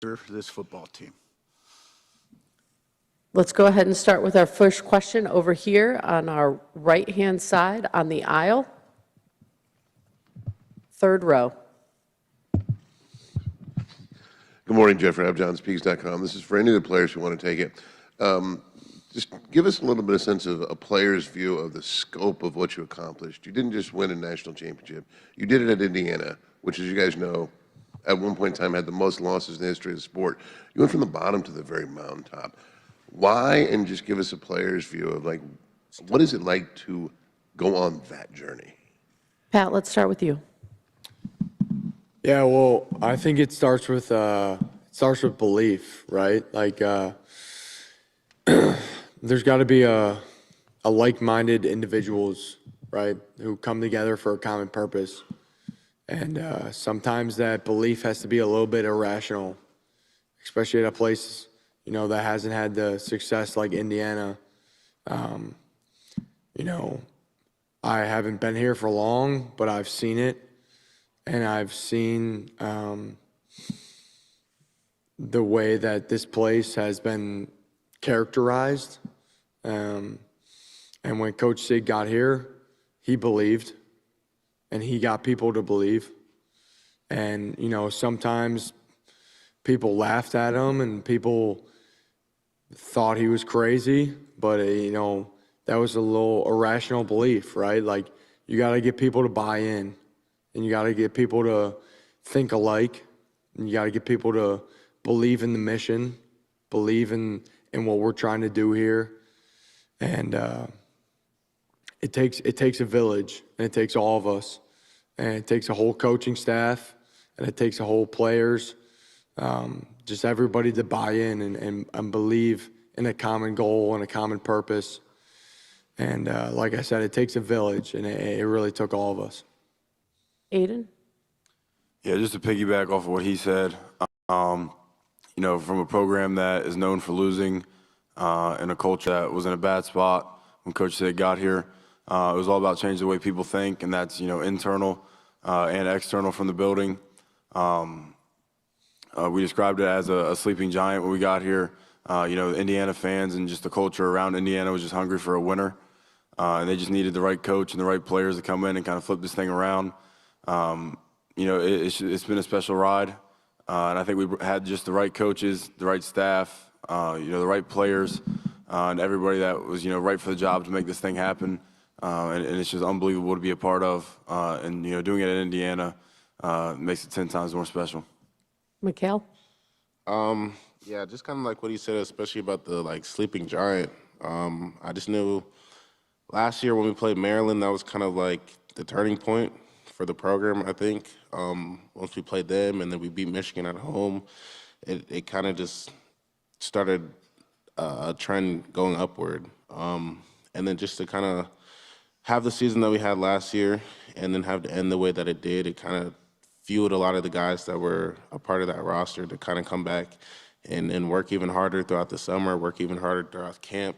for this football team? Let's go ahead and start with our first question over here on our right-hand side on the aisle. Third row. Good morning, Jeffrey. I'm JohnSpeaks.com. This is for any of the players who want to take it. Just give us a little bit of sense of a player's view of the scope of what you accomplished. You didn't just win a national championship. You did it at Indiana, which, as you guys know, at one point in time had the most losses in the history of the sport. You went from the bottom to the very mountaintop. Why? And just give us a player's view of, like, what is it like to go on that journey? Pat, let's start with you. Yeah, well, I think it starts with belief, right? Like, there's got to be a like-minded individuals, right, who come together for a common purpose, and sometimes that belief has to be a little bit irrational, especially at a place, you know, that hasn't had the success like Indiana. You know, I haven't been here for long, but I've seen it. And I've seen the way that this place has been characterized. And when Coach Sig got here, he believed, and he got people to believe. And, you know, sometimes people laughed at him and people thought he was crazy, but, you know, that was a little irrational belief, right? Like, you got to get people to buy in. And you got to get people to think alike, and you got to get people to believe in the mission, believe in what we're trying to do here. And it takes a village, and it takes all of us, and it takes a whole coaching staff, and it takes a whole players, just everybody to buy in and believe in a common goal and a common purpose. And like I said, it takes a village, and it really took all of us. Aiden? Yeah, just to piggyback off of what he said, you know, from a program that is known for losing and a culture that was in a bad spot when Coach Sig got here, it was all about changing the way people think, and that's, you know, internal and external from the building. We described it as a sleeping giant when we got here. You know, the Indiana fans and just the culture around Indiana was just hungry for a winner, and they just needed the right coach and the right players to come in and kind of flip this thing around. You know, it's been a special ride, and I think we had just the right coaches, the right staff, you know, the right players, and everybody that was, you know, right for the job to make this thing happen. And it's just unbelievable to be a part of, and, you know, doing it in Indiana makes it 10 times more special. Mikhail? Yeah, just kind of like what he said, especially about the, like, sleeping giant. I just knew last year when we played Maryland, that was kind of like the turning point for the program, I think. Once we played them and then we beat Michigan at home, it kind of just started a trend going upward. And then just to kind of have the season that we had last year and then have to end the way that it did, it kind of fueled a lot of the guys that were a part of that roster to kind of come back and work even harder throughout the summer, work even harder throughout camp,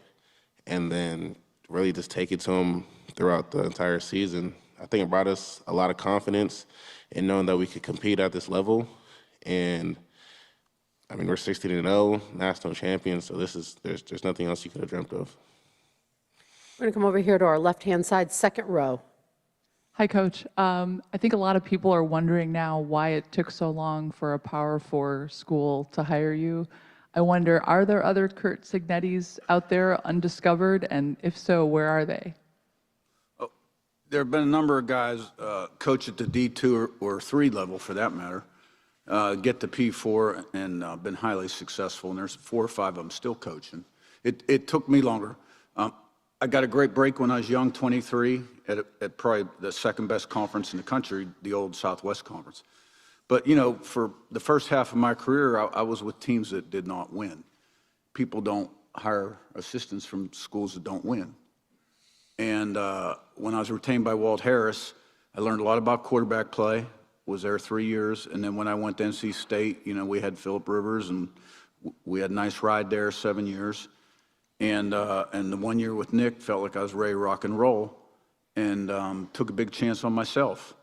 and then really just take it to them throughout the entire season. I think it brought us a lot of confidence in knowing that we could compete at this level. And I mean, we're 16-0, national champions, so there's nothing else you could have dreamt of. We're going to come over here to our left-hand side, second row. Hi, Coach. I think a lot of people are wondering now why it took so long for a Power 4 school to hire you. I wonder, are there other Curt Cignettis out there undiscovered? And if so, where are they? There have been a number of guys coach at the D2 or 3 level, for that matter, get to P4 and been highly successful, and there's 4 or 5 of them still coaching. It took me longer. I got a great break when I was young, 23, at probably the second best conference in the country, the old Southwest Conference. But, you know, for the first half of my career, I was with teams that did not win. People don't hire assistants from schools that don't win. And when I was retained by Walt Harris, I learned a lot about quarterback play, was there 3 years. And then when I went to NC State, you know, we had Phillip Rivers, and we had a nice ride there, 7 years. And the 1 year with Nick felt like I was ready to rock and roll, and took a big chance on myself.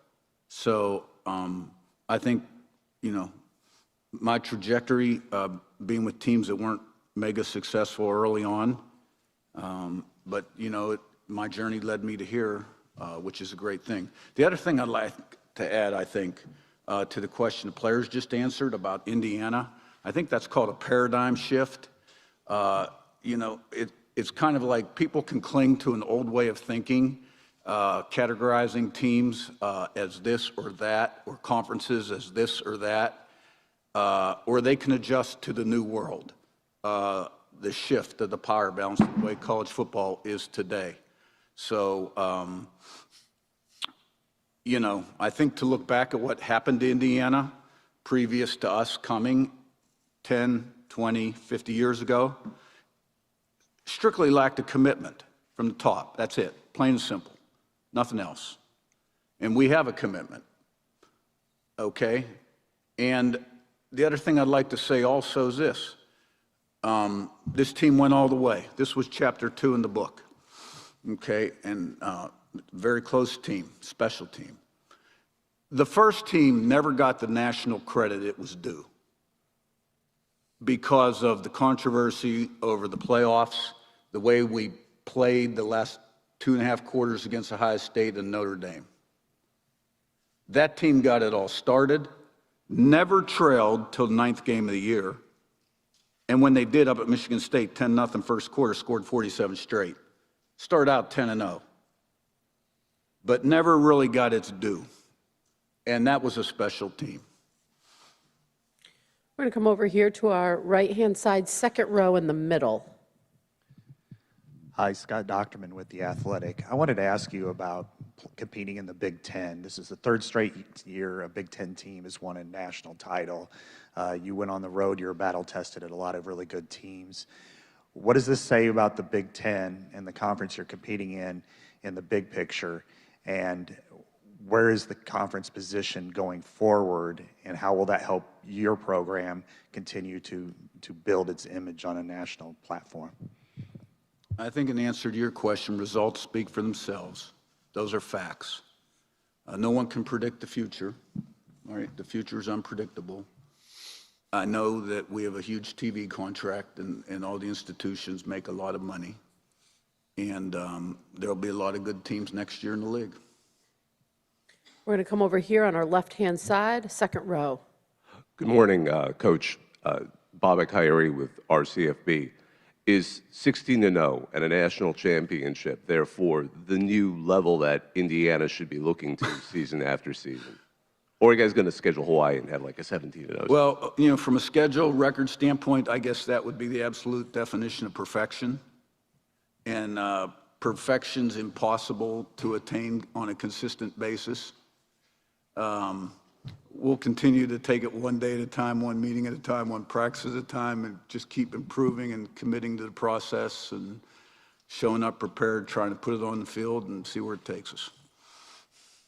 So I think, you know, my trajectory, being with teams that weren't mega successful early on. But, you know, my journey led me to here, which is a great thing. The other thing I'd like to add, I think, to the question the players just answered about Indiana, I think that's called a paradigm shift. You know, it's kind of like people can cling to an old way of thinking, categorizing teams as this or that, or conferences as this or that, or they can adjust to the new world, the shift of the power balance, the way college football is today. So, you know, I think to look back at what happened to Indiana previous to us coming 10, 20, 50 years ago, strictly lacked a commitment from the top. That's it, plain and simple, nothing else. And we have a commitment, okay? And the other thing I'd like to say also is this. This team went all the way. This was chapter 2 in the book, okay? And very close team, special team. The first team never got the national credit it was due because of the controversy over the playoffs, the way we played the last 2.5 quarters against Ohio State and Notre Dame. That team got it all started, never trailed till the 9th game of the year. And when they did up at Michigan State, 10-0 first quarter, scored 47 straight. Started out 10-0, but never really got its due. And that was a special team. We're going to come over here to our right-hand side, second row in the middle. Hi, Scott Docterman with The Athletic. I wanted to ask you about competing in the Big Ten. This is the 3rd straight year a Big Ten team has won a national title. You went on the road, you were battle-tested at a lot of really good teams. What does this say about the Big Ten and the conference you're competing in the big picture? And where is the conference position going forward, and how will that help your program continue to build its image on a national platform? I think in answer to your question, results speak for themselves. Those are facts. No one can predict the future. All right, the future is unpredictable. I know that we have a huge TV contract, and all the institutions make a lot of money. And there'll be a lot of good teams next year in the league. We're going to come over here on our left-hand side, second row. Good morning, Coach. Bob Coyote with RCFB. Is 16-0 and a national championship, therefore, the new level that Indiana should be looking to season after season? Or are you guys going to schedule Hawaii and have like a 17-0? Well, you know, from a schedule record standpoint, I guess that would be the absolute definition of perfection. And perfection's impossible to attain on a consistent basis. We'll continue to take it one day at a time, one meeting at a time, one practice at a time, and just keep improving and committing to the process and showing up prepared, trying to put it on the field and see where it takes us.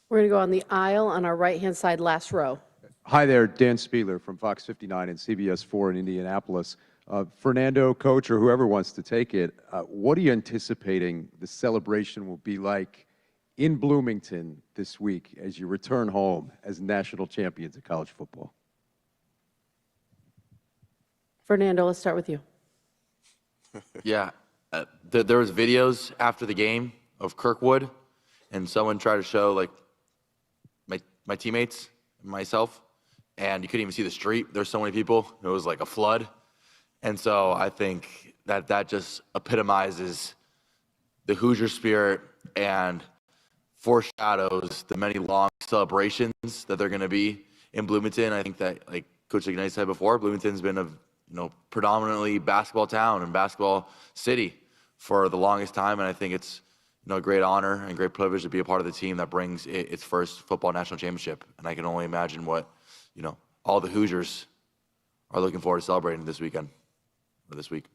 We're going to go on the aisle on our right-hand side, last row. Hi there, Dan Spieler from Fox 59 and CBS 4 in Indianapolis. Fernando, Coach, or whoever wants to take it, what are you anticipating the celebration will be like in Bloomington this week as you return home as national champions of college football? Fernando, let's start with you. Yeah, there was videos after the game of Kirkwood, and someone tried to show like my teammates and myself, and you couldn't even see the street. There's so many people. It was like a flood. And so I think that just epitomizes the Hoosier spirit and foreshadows the many long celebrations that they're going to be in Bloomington. I think that, like Coach Ignite said before, Bloomington's been a predominantly basketball town and basketball city for the longest time, and I think it's a great honor and great privilege to be a part of the team that brings its first football national championship. And I can only imagine what all the Hoosiers are looking forward to celebrating this weekend or this week.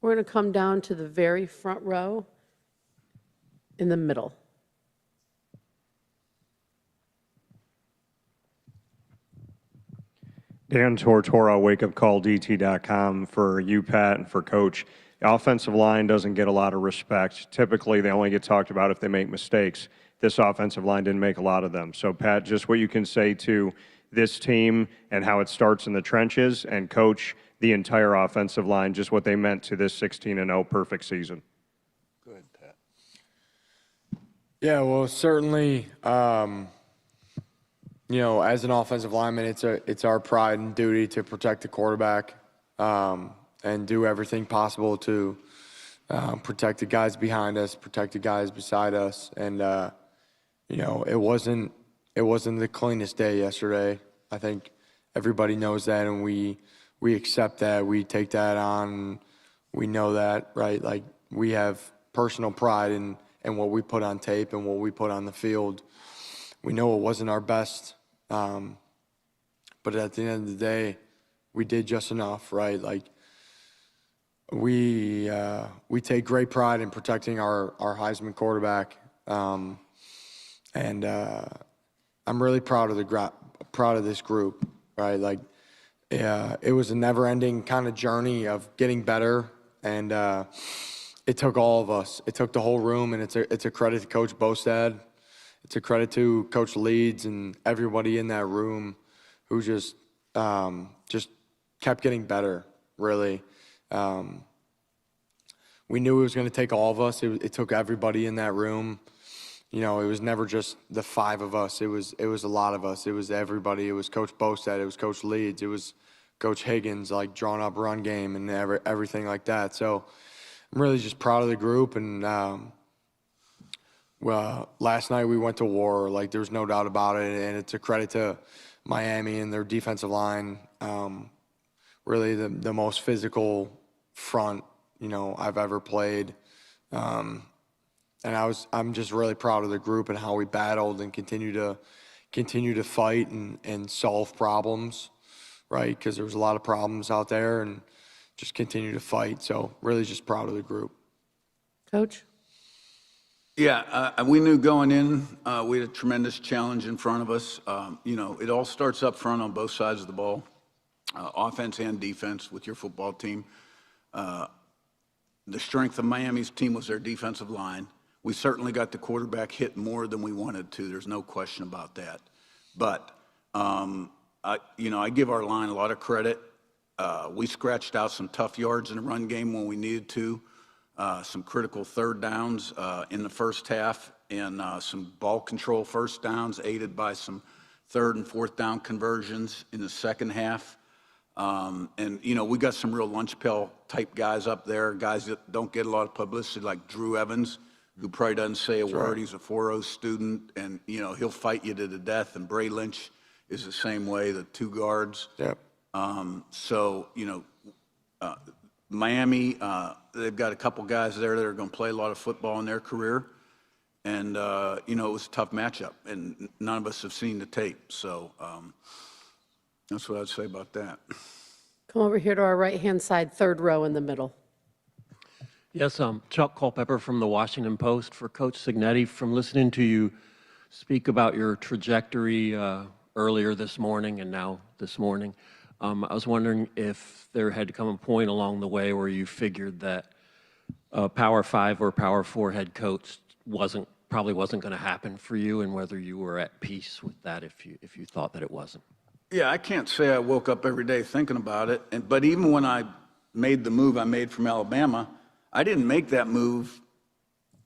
We're going to come down to the very front row in the middle. Dan Tortora, wakeupcalldt.com, for you, Pat, and for Coach. The offensive line doesn't get a lot of respect. Typically, they only get talked about if they make mistakes. This offensive line didn't make a lot of them. So, Pat, just what you can say to this team and how it starts in the trenches, and coach the entire offensive line, just what they meant to this 16-0 perfect season. Go ahead, Pat. Yeah, well, certainly, you know, as an offensive lineman, it's our pride and duty to protect the quarterback and do everything possible to protect the guys behind us, protect the guys beside us. And, you know, it wasn't the cleanest day yesterday. I think everybody knows that, and we accept that. We take that on. We know that, right? Like, we have personal pride in what we put on tape and what we put on the field. We know it wasn't our best, but at the end of the day, we did just enough, right? Like, we take great pride in protecting our Heisman quarterback, and I'm really proud of this group, right? Like, it was a never-ending kind of journey of getting better, and it took all of us. It took the whole room, and it's a credit to Coach Bostad. It's a credit to Coach Leeds and everybody in that room who just kept getting better, really. We knew it was going to take all of us. It took everybody in that room. You know, it was never just the five of us. It was a lot of us. It was everybody. It was Coach Bostad. It was Coach Leeds. It was Coach Higgins, like drawing up run game and everything like that. So I'm really just proud of the group. And well, last night we went to war. Like, there's no doubt about it. And it's a credit to Miami and their defensive line. Really the most physical front, you know, I've ever played. And I'm just really proud of the group and how we battled and continue to fight and solve problems, right? Because there was a lot of problems out there, and just continue to fight. So really just proud of the group. Coach? Yeah, we knew going in, we had a tremendous challenge in front of us. You know, it all starts up front on both sides of the ball, offense and defense with your football team. The strength of Miami's team was their defensive line. We certainly got the quarterback hit more than we wanted to. There's no question about that. But, I give our line a lot of credit. We scratched out some tough yards in the run game when we needed to. Some critical third downs in the first half, and some ball control first downs aided by some third and fourth down conversions in the second half. And, we got some real lunch pail type guys up there, guys that don't get a lot of publicity, like Drew Evans, who probably doesn't say a word. He's a 4.0 student, and, he'll fight you to the death. And Bray Lynch is the same way, the two guards. Yep. Miami, they've got a couple guys there that are going to play a lot of football in their career. And, it was a tough matchup, and none of us have seen the tape. So that's what I'd say about that. Come over here to our right-hand side, third row in the middle. Yes, Chuck Culpepper from the Washington Post. For Coach Cignetti, from listening to you speak about your trajectory earlier this morning and now this morning, I was wondering if there had come a point along the way where you figured that Power 5 or Power 4 head coach probably wasn't going to happen for you, and whether you were at peace with that if you thought that it wasn't. Yeah, I can't say I woke up every day thinking about it. But even when I made the move I made from Alabama, I didn't make that move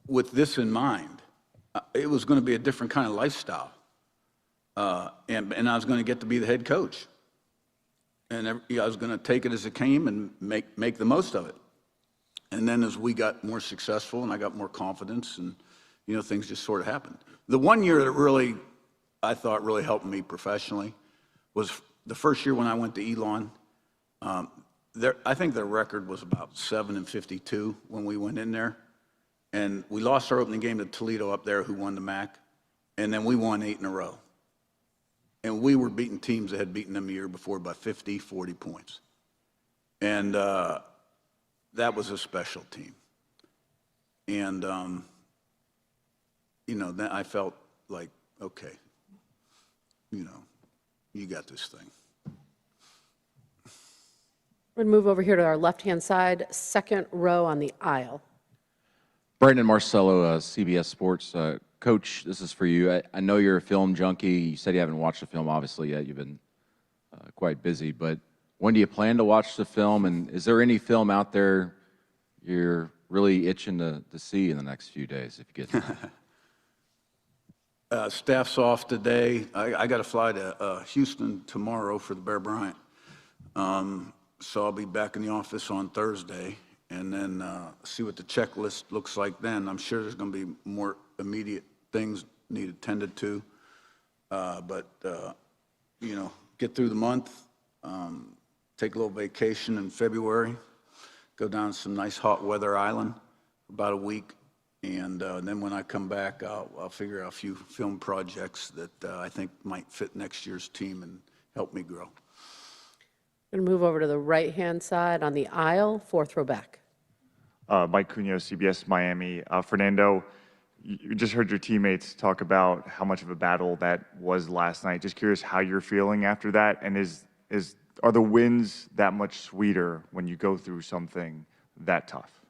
with this in mind. It was going to be a different kind of lifestyle. And I was going to get to be the head coach. And I was going to take it as it came and make the most of it. And then as we got more successful and I got more confidence, and, things just sort of happened. The one year that I thought really helped me professionally was the first year when I went to Elon. I think their record was about 7-52 when we went in there. And we lost our opening game to Toledo up there, who won the MAC. And then we won 8 in a row. And we were beating teams that had beaten them a year before by 50, 40 points. And that was a special team. And, then I felt like, okay, you got this thing. We're going to move over here to our left-hand side, second row on the aisle. Brandon Marcello, CBS Sports. Coach, this is for you. I know you're a film junkie. You said you haven't watched the film, obviously, yet. You've been quite busy. But when do you plan to watch the film? And is there any film out there you're really itching to see in the next few days, if you get time? Staff's off today. I got to fly to Houston tomorrow for the Bear Bryant. So I'll be back in the office on Thursday and then see what the checklist looks like then. I'm sure there's going to be more immediate things needed tended to. But you know, get through the month, take a little vacation in February, go down to some nice hot weather island for about a week. And then when I come back, I'll figure out a few film projects that I think might fit next year's team and help me grow. Going to move over to the right-hand side on the aisle, fourth row back. Mike Cunha, CBS Miami. Fernando, you just heard your teammates talk about how much of a battle that was last night. Just curious how you're feeling after that, and are the wins that much sweeter when you go through something that tough?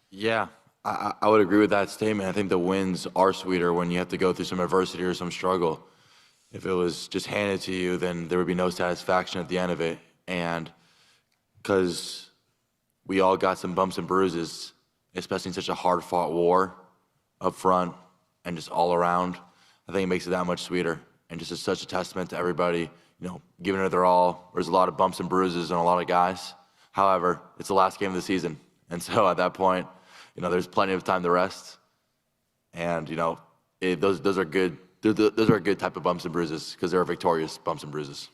Yeah, I would agree with that statement. I think the wins are sweeter when you have to go through some adversity or some struggle. If it was just handed to you, then there would be no satisfaction at the end of it. And because we all got some bumps and bruises, especially in such a hard-fought war up front and just all around, I think it makes it that much sweeter. And just is such a testament to everybody, you know, giving it their all. There's a lot of bumps and bruises on a lot of guys. However, it's the last game of the season. And so at that point, you know, there's plenty of time to rest. And, you know, those are good. Those are a good type of bumps and bruises because they're victorious bumps and bruises.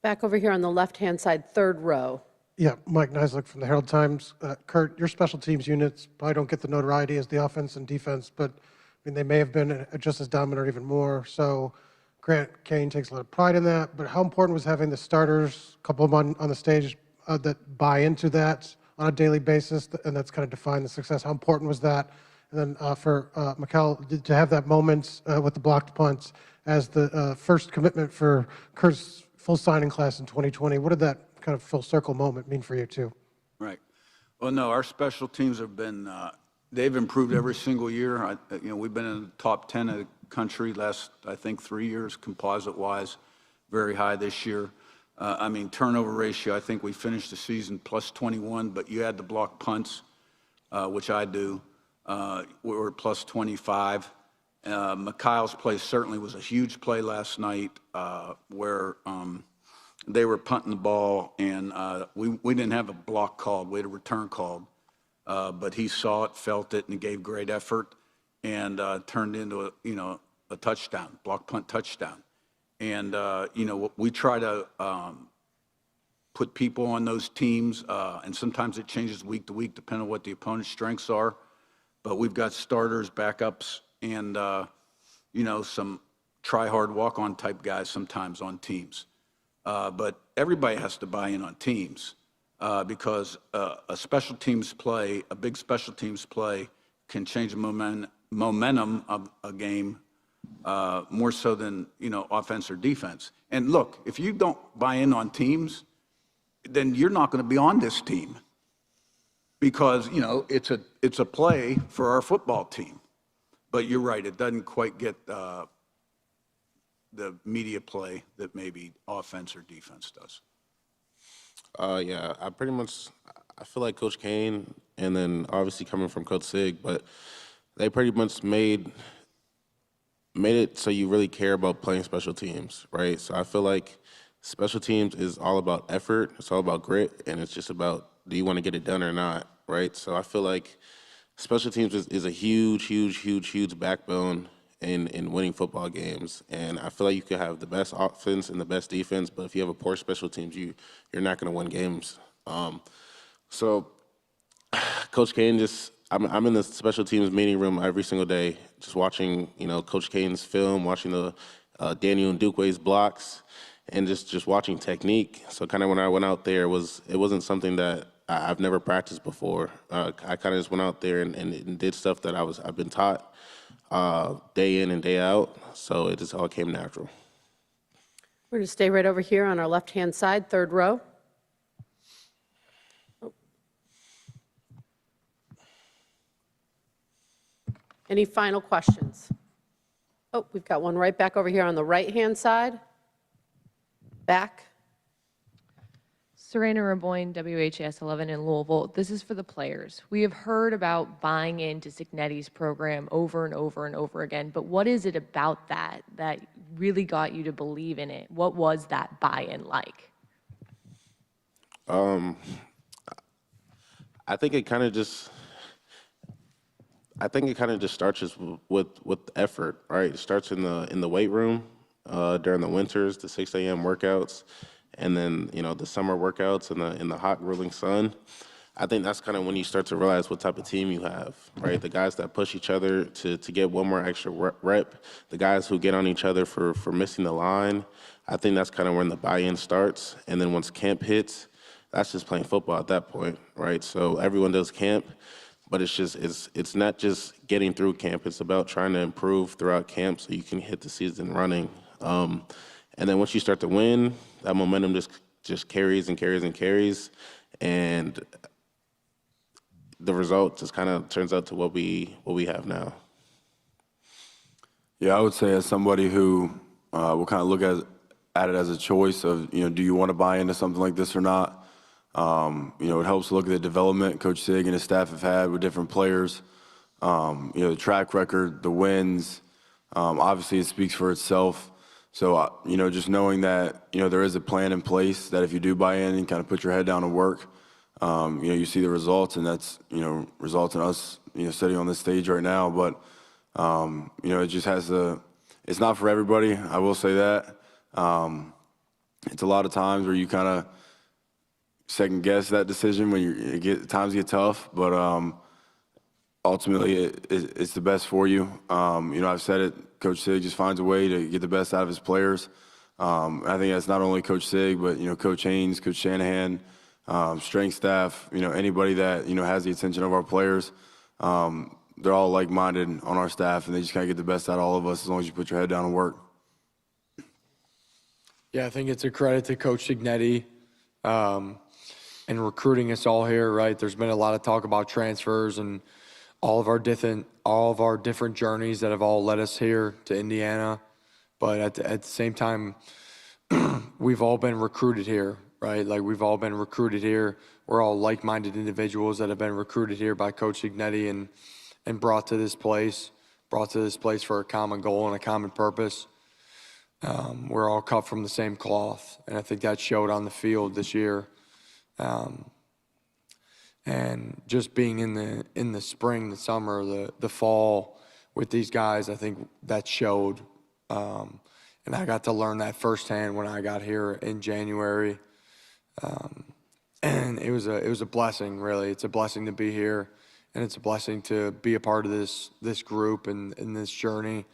Back over here on the left-hand side, third row. Yeah, Mike Neislick from the Herald Times. Kurt, your special teams units probably don't get the notoriety as the offense and defense, but I mean, they may have been just as dominant or even more. So Grant Kane takes a lot of pride in that, but how important was having the starters, a couple of them on the stage that buy into that on a daily basis, and that's kind of defined the success? How important was that? And then for Mikel, to have that moment with the blocked punts as the first commitment for Kurt's full signing class in 2020, what did that kind of full circle moment mean for you too? Right. Well, no, our special teams have been, they've improved every single year. You know, we've been in the top 10 of the country last, I think, 3 years, composite-wise, very high this year. I mean, turnover ratio, I think we finished the season plus 21, but you add the block punts, which I do, we were plus 25. Mikhail's play certainly was a huge play last night where they were punting the ball, and we didn't have a block called. We had a return called. But he saw it, felt it, and gave great effort and turned into a touchdown, block punt touchdown. And, you know, we try to put people on those teams, and sometimes it changes week to week depending on what the opponent's strengths are. But we've got starters, backups, and, you know, some try-hard, walk-on type guys sometimes on teams. But everybody has to buy in on teams because a special teams play, a big special teams play can change the momentum of a game more so than, you know, offense or defense. And look, if you don't buy in on teams, then you're not going to be on this team because, you know, it's a play for our football team. But you're right, it doesn't quite get the media play that maybe offense or defense does. Yeah, I feel like Coach Kane, and then obviously coming from Coach Sig, but they pretty much made it so you really care about playing special teams, right? So I feel like special teams is all about effort, it's all about grit, and it's just about do you want to get it done or not, right? So I feel like special teams is a huge backbone in winning football games. And I feel like you could have the best offense and the best defense, but if you have a poor special teams, you're not going to win games. So Coach Kane I'm in the special teams meeting room every single day, just watching, you know, Coach Kane's film, watching the Daniel Ndukwe's blocks, and just watching technique. So kind of when I went out there, it wasn't something that I've never practiced before. I kind of just went out there and did stuff that I've been taught day in and day out. So it just all came natural. We're going to stay right over here on our left-hand side, third row. Any final questions? Oh, we've got one right back over here on the right-hand side. Back. Serena Raboyne, WHAS 11 in Louisville. This is for the players. We have heard about buying into Signetti's program over and over and over again, but what is it about that that really got you to believe in it? What was that buy-in like? I think it kind of just starts with effort, right? It starts in the weight room during the winters, the 6 a.m. workouts, and then the summer workouts in the hot rolling sun. I think that's kind of when you start to realize what type of team you have, right? The guys that push each other to get one more extra rep, the guys who get on each other for missing the line. I think that's kind of when the buy-in starts. And then once camp hits, that's just playing football at that point, right? So everyone does camp, but it's not just getting through camp. It's about trying to improve throughout camp so you can hit the season running. And then once you start to win, that momentum just carries and carries and carries, and the result just kind of turns out to what we have now. Yeah, I would say as somebody who will kind of look at it as a choice of, do you want to buy into something like this or not? It helps to look at the development Coach Sig and his staff have had with different players. The track record, the wins, obviously it speaks for itself. So, just knowing that, there is a plan in place that if you do buy in and kind of put your head down and work, you see the results, and that's, results in us, sitting on this stage right now. But, it just it's not for everybody, I will say that. It's a lot of times where you kind of second guess that decision when times get tough, but ultimately it's the best for you. I've said it, Coach Sig just finds a way to get the best out of his players. I think that's not only Coach Sig, but Coach Haynes, Coach Shanahan, strength staff, anybody that has the attention of our players. They're all like-minded on our staff, and they just kind of get the best out of all of us as long as you put your head down and work. Yeah, I think it's a credit to Coach Signetti and recruiting us all here, right? There's been a lot of talk about transfers and all of our different journeys that have all led us here to Indiana. But at the same time, we've all been recruited here, right? Like, we've all been recruited here. We're all like-minded individuals that have been recruited here by Coach Signetti and brought to this place for a common goal and a common purpose. We're all cut from the same cloth, and I think that showed on the field this year. And just being in the spring, the summer, the fall with these guys, I think that showed. And I got to learn that firsthand when I got here in January. And it was a blessing, really. It's a blessing to be here, and it's a blessing to be a part of this group and this journey.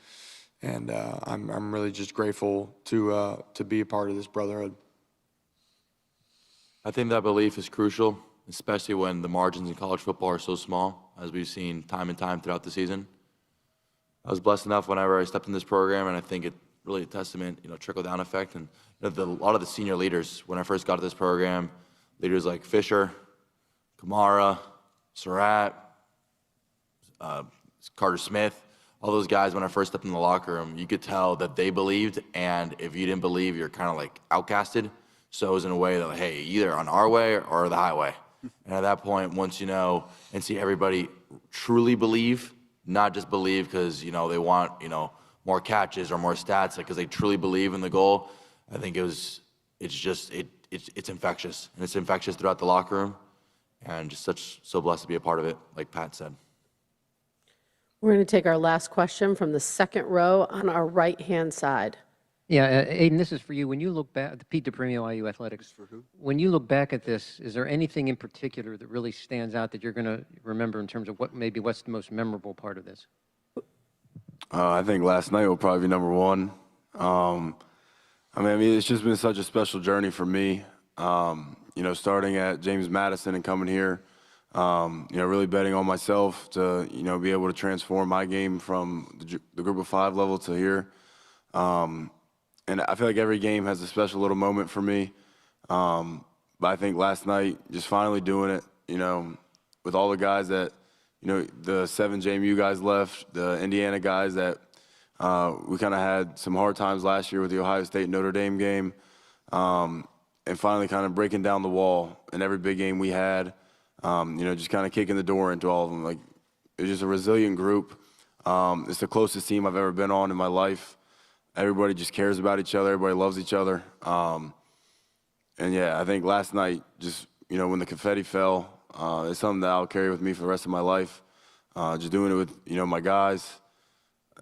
And I'm really just grateful to be a part of this brotherhood. I think that belief is crucial, especially when the margins in college football are so small, as we've seen time and time throughout the season. I was blessed enough whenever I stepped in this program, and I think it really a testament, trickle-down effect. And a lot of the senior leaders, when I first got to this program, leaders like Fisher, Kamara, Surratt, Carter Smith, all those guys, when I first stepped in the locker room, you could tell that they believed, and if you didn't believe, you're kind of like outcasted. So it was in a way that, like, hey, either on our way or the highway. And at that point, once you know and see everybody truly believe, not just believe because, they want, more catches or more stats, because they truly believe in the goal, I think it's infectious. And it's infectious throughout the locker room. And just so blessed to be a part of it, like Pat said. We're going to take our last question from the second row on our right-hand side. Yeah, Aiden, this is for you. When you look back, Pete DePremio, IU Athletics. For who? When you look back at this, is there anything in particular that really stands out that you're going to remember in terms of what's the most memorable part of this? I think last night will probably be number one. It's just been such a special journey for me. Starting at James Madison and coming here, really betting on myself to, be able to transform my game from the group of 5 level to here. And I feel like every game has a special little moment for me. But I think last night, just finally doing it, with all the guys that, the 7 JMU guys left, the Indiana guys that we kind of had some hard times last year with the Ohio State Notre Dame game, and finally kind of breaking down the wall in every big game we had, just kind of kicking the door into all of them. Like, it was just a resilient group. It's the closest team I've ever been on in my life. Everybody just cares about each other. Everybody loves each other. And yeah, I think last night, just, when the confetti fell, it's something that I'll carry with me for the rest of my life. Just doing it with, my guys.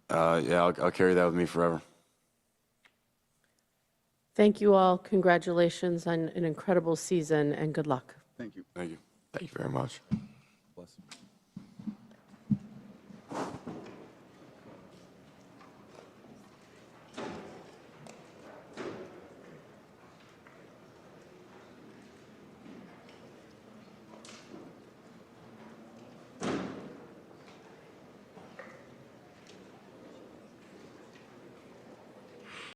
I'll carry that with me forever. Thank you all. Congratulations on an incredible season, and good luck. Thank you. Thank you. Thank you very much.